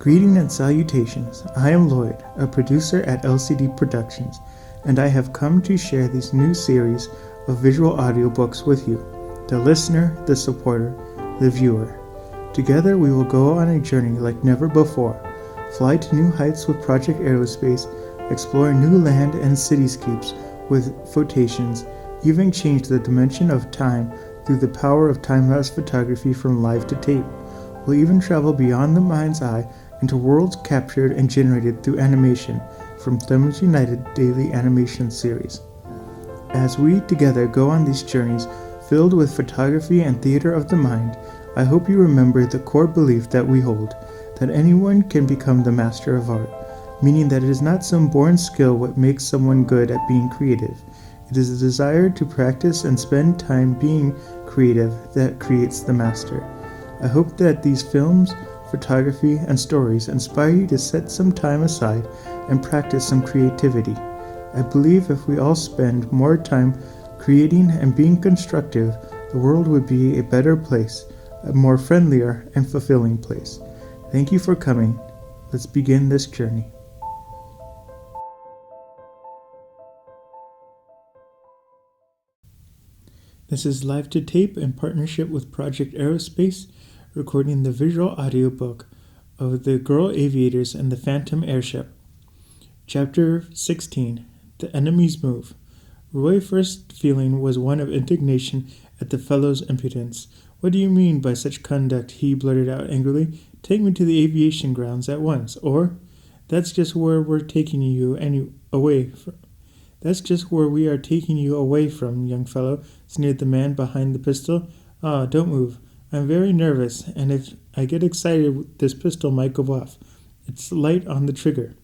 Greeting and salutations. I am Lloyd, a producer at LCD Productions, and I have come to share this new series of visual audiobooks with you, the listener, the supporter, the viewer. Together we will go on a journey like never before, fly to new heights with Project Aerospace, explore new land and cityscapes with photations, even change the dimension of time through the power of time-lapse photography from live to tape. We'll even travel beyond the mind's eye into worlds captured and generated through animation from Thumbs United daily animation series. As we together go on these journeys filled with photography and theater of the mind, I hope you remember the core belief that we hold, that anyone can become the master of art, meaning that it is not some born skill what makes someone good at being creative. It is a desire to practice and spend time being creative that creates the master. I hope that these films, photography, and stories inspire you to set some time aside and practice some creativity. I believe if we all spend more time creating and being constructive, the world would be a better place, a more friendlier and fulfilling place. Thank you for coming. Let's begin this journey. This is Live to Tape in partnership with Project Aerospace, recording the visual audiobook of the Girl Aviators and the Phantom Airship. Chapter 16, The Enemy's Move. Roy's first feeling was one of indignation at the fellow's impudence. "What do you mean by such conduct?" he blurted out angrily. "Take me to the aviation grounds at once, or—" "That's just where we're taking you away from." "That's just where we are taking you away from, young fellow," sneered the man behind the pistol. "Ah, don't move. I'm very nervous, and if I get excited, this pistol might go off. It's light on the trigger."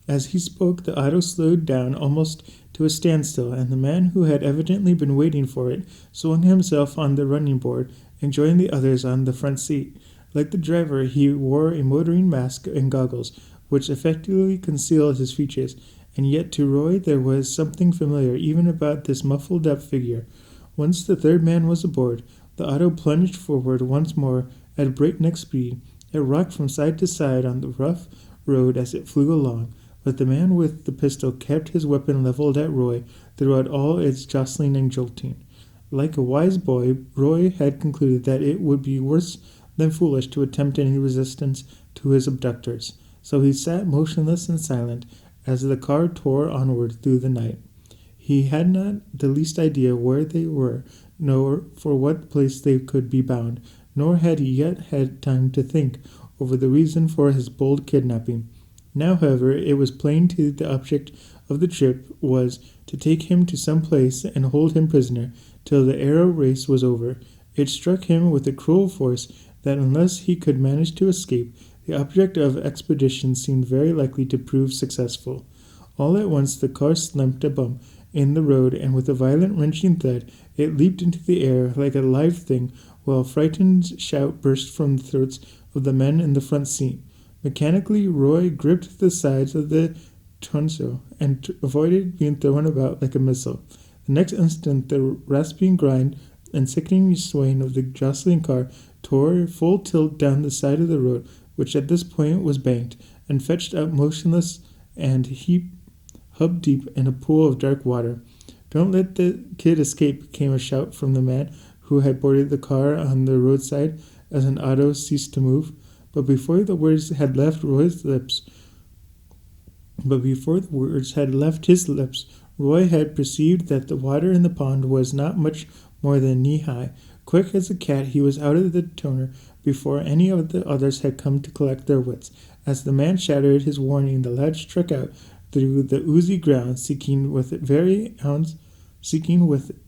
As he spoke, the auto slowed down almost to a standstill, and the man who had evidently been waiting for it swung himself on the running board and joined the others on the front seat. Like the driver, he wore a motoring mask and goggles, which effectively concealed his features, and yet to Roy there was something familiar even about this muffled-up figure. Once the third man was aboard, the auto plunged forward once more at breakneck speed. It rocked from side to side on the rough road as it flew along, but the man with the pistol kept his weapon leveled at Roy throughout all its jostling and jolting. Like a wise boy, Roy had concluded that it would be worse than foolish to attempt any resistance to his abductors, so he sat motionless and silent as the car tore onward through the night. He had not the least idea where they were, nor for what place they could be bound, nor had he yet had time to think over the reason for his bold kidnapping. Now, however, it was plain to the object of the trip was to take him to some place and hold him prisoner till the aero race was over. It struck him with a cruel force that unless he could manage to escape, the object of expedition seemed very likely to prove successful. All at once the car slumped a bump in the road, and with a violent wrenching thud, it leaped into the air like a live thing, while a frightened shout burst from the throats of the men in the front seat. Mechanically, Roy gripped the sides of the tonneau and avoided being thrown about like a missile. The next instant, the rasping grind and sickening swaying of the jostling car tore full tilt down the side of the road, which at this point was banked, and fetched up motionless and hub deep in a pool of dark water. "Don't let the kid escape," came a shout from the man who had boarded the car on the roadside as an auto ceased to move. But before the words had left his lips, Roy had perceived that the water in the pond was not much more than knee-high. Quick as a cat, he was out of the tonneau before any of the others had come to collect their wits. As the man shouted his warning, the lad struck out through the oozy ground, seeking with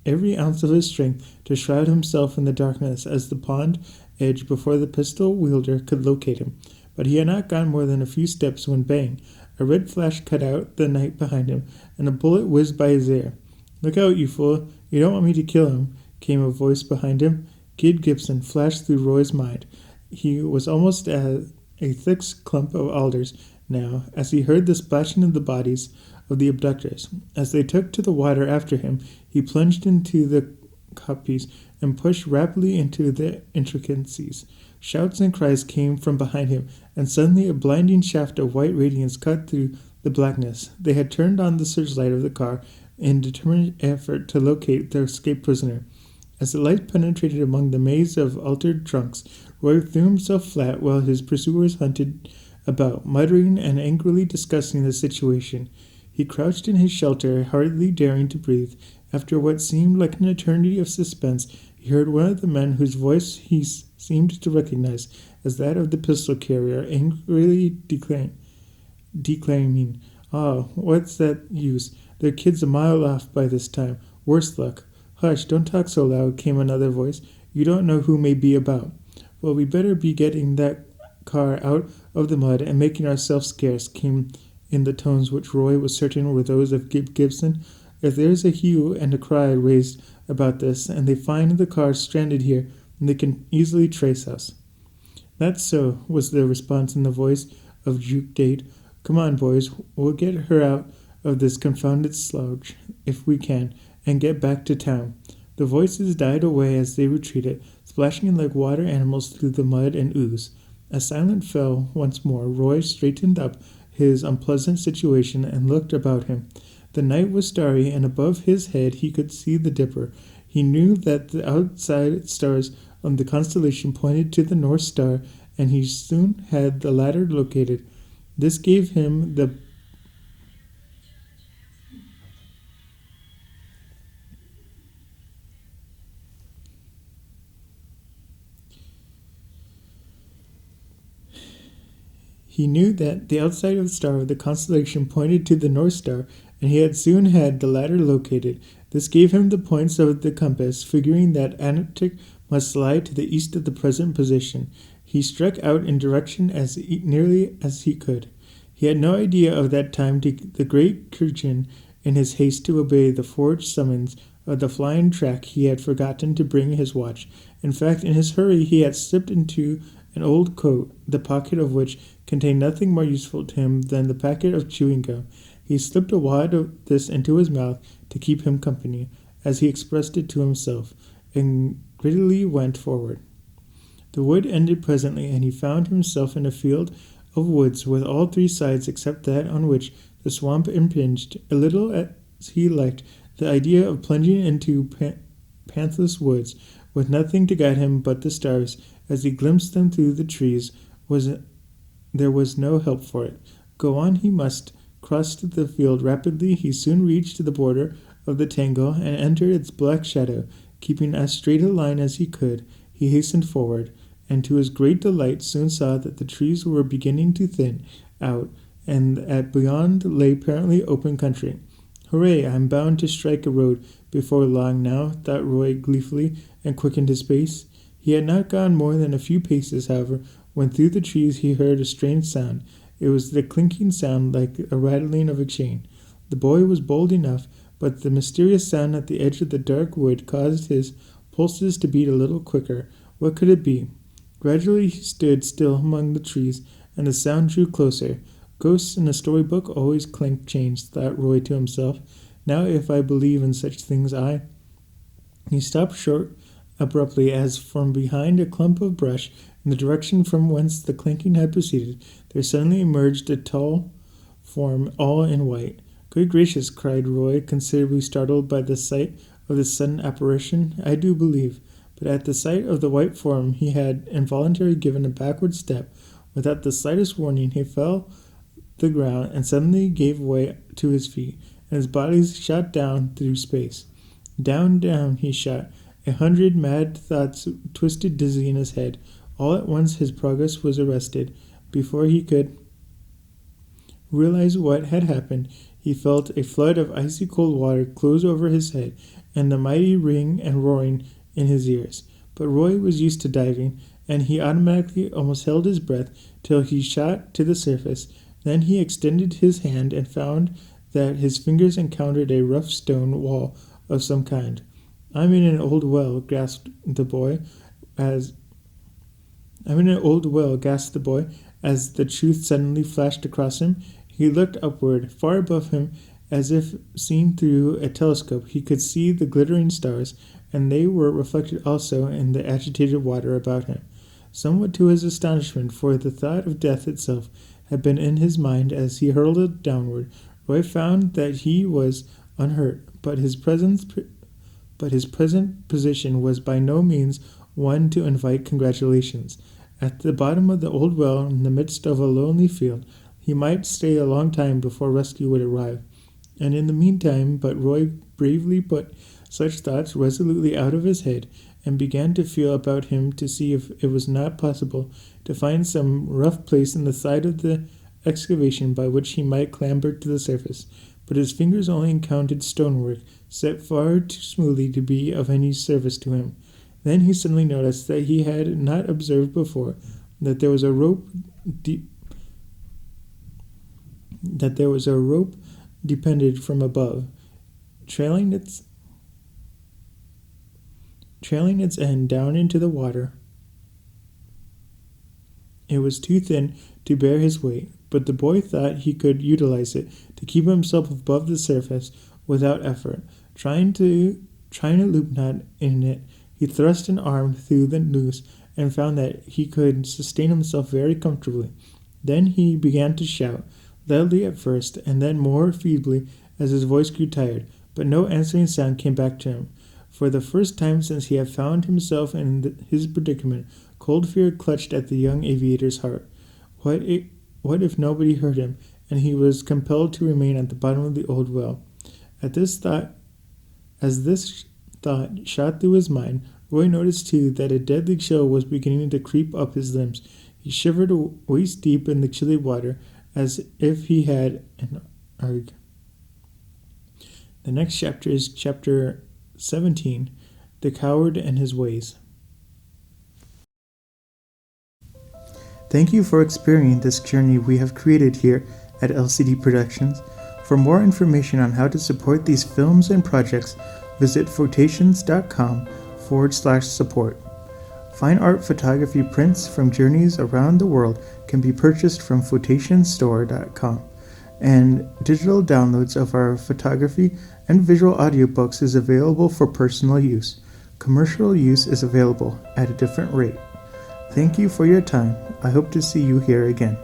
every ounce of his strength to shroud himself in the darkness as the pond edge before the pistol wielder could locate him. But he had not gone more than a few steps when bang! A red flash cut out the night behind him, and a bullet whizzed by his ear. "Look out, you fool! You don't want me to kill him," came a voice behind him. Kid Gibson flashed through Roy's mind. He was almost at a thick clump of alders now, as he heard the splashing of the bodies of the abductors. As they took to the water after him, he plunged into the coppice and pushed rapidly into the intricacies. Shouts and cries came from behind him, and suddenly a blinding shaft of white radiance cut through the blackness. They had turned on the searchlight of the car in determined effort to locate their escaped prisoner. As the light penetrated among the maze of altered trunks, Roy threw himself flat while his pursuers hunted about, muttering and angrily discussing the situation. He crouched in his shelter, hardly daring to breathe. After what seemed like an eternity of suspense, he heard one of the men whose voice he seemed to recognize as that of the pistol carrier angrily declaiming, what's that use? Their kid's a mile off by this time. Worse luck. Hush, don't talk so loud, came another voice. You don't know who may be about. Well, we better be getting that car out of the mud and making ourselves scarce, came in the tones which Roy was certain were those of Gibson. If there's a hue and a cry raised about this, and they find the car stranded here, they can easily trace us. That's so, was the response in the voice of Duke Dade. Come on, boys, we'll get her out of this confounded slouch, if we can, and get back to town. The voices died away as they retreated, splashing like water animals through the mud and ooze. As silence fell once more, Roy straightened up his unpleasant situation and looked about him. The night was starry, and above his head he could see the Dipper. He knew that the outside stars on the constellation pointed to the North Star, and he soon had the latter located. This gave him the He knew that the outside of the star of the constellation pointed to the North Star, and he had soon had the latter located. This gave him the points of the compass, figuring that Antarctic must lie to the east of the present position. He struck out in direction as nearly as he could. He had no idea of that time the great Kirchin, in his haste to obey the forged summons of the flying track, he had forgotten to bring his watch. In fact, in his hurry, he had slipped into an old coat, the pocket of which contained nothing more useful to him than the packet of chewing gum. He slipped a wad of this into his mouth to keep him company, as he expressed it to himself, and greedily went forward. The wood ended presently, and he found himself in a field of woods with all three sides except that on which the swamp impinged. A little as he liked the idea of plunging into pathless woods, with nothing to guide him but the stars, as he glimpsed them through the trees, there was no help for it. Go on he must. Crossed the field rapidly, he soon reached the border of the tangle and entered its black shadow. Keeping as straight a line as he could, he hastened forward, and to his great delight soon saw that the trees were beginning to thin out, and that beyond lay apparently open country. Hooray, I'm bound to strike a road before long now, thought Roy gleefully, and quickened his pace. He had not gone more than a few paces, however, when through the trees he heard a strange sound. It was the clinking sound like a rattling of a chain. The boy was bold enough, but the mysterious sound at the edge of the dark wood caused his pulses to beat a little quicker. What could it be? Gradually he stood still among the trees, and the sound drew closer. Ghosts in a storybook always clink chains, thought Roy to himself. Now if I believe in such things, He stopped short abruptly as from behind a clump of brush in the direction from whence the clinking had proceeded, there suddenly emerged a tall form all in white. Good gracious, cried Roy, considerably startled by the sight of this sudden apparition. I do believe. But at the sight of the white form he had involuntarily given a backward step. Without the slightest warning he fell the ground and suddenly gave way to his feet, and his body shot down through space. Down, down he shot. 100 mad thoughts twisted dizzy in his head. All at once his progress was arrested. Before he could realize what had happened, he felt a flood of icy cold water close over his head, and the mighty ring and roaring in his ears. But Roy was used to diving, and he automatically almost held his breath till he shot to the surface. Then he extended his hand and found that his fingers encountered a rough stone wall of some kind. I'm in an old well, gasped the boy, as the truth suddenly flashed across him. He looked upward. Far above him, as if seen through a telescope, he could see the glittering stars, and they were reflected also in the agitated water about him. somewhat to his astonishment, for the thought of death itself had been in his mind as he hurtled downward. Roy found that he was unhurt, but his present position was by no means one to invite congratulations. At the bottom of the old well, in the midst of a lonely field, he might stay a long time before rescue would arrive. And in the meantime, but Roy bravely put such thoughts resolutely out of his head, and began to feel about him to see if it was not possible to find some rough place in the side of the excavation by which he might clamber to the surface. But his fingers only encountered stonework set far too smoothly to be of any service to him. Then he suddenly noticed that he had not observed before that there was a rope depended from above, trailing its end down into the water. It was too thin to bear his weight, but the boy thought he could utilize it to keep himself above the surface without effort. Trying a loop knot in it, he thrust an arm through the noose and found that he could sustain himself very comfortably. Then he began to shout, loudly at first, and then more feebly as his voice grew tired, but no answering sound came back to him. For the first time since he had found himself in his predicament, cold fear clutched at the young aviator's heart. What if nobody heard him, and he was compelled to remain at the bottom of the old well? As this thought shot through his mind, Roy noticed too that a deadly chill was beginning to creep up his limbs. He shivered waist deep in the chilly water, as if he had an ague. The next chapter is chapter 17, The Coward and His Ways. Thank you for experiencing this journey we have created here at LCD Productions. For more information on how to support these films and projects, visit photations.com/support. Fine art photography prints from journeys around the world can be purchased from photationstore.com, and digital downloads of our photography and visual audiobooks is available for personal use. Commercial use is available at a different rate. Thank you for your time. I hope to see you here again.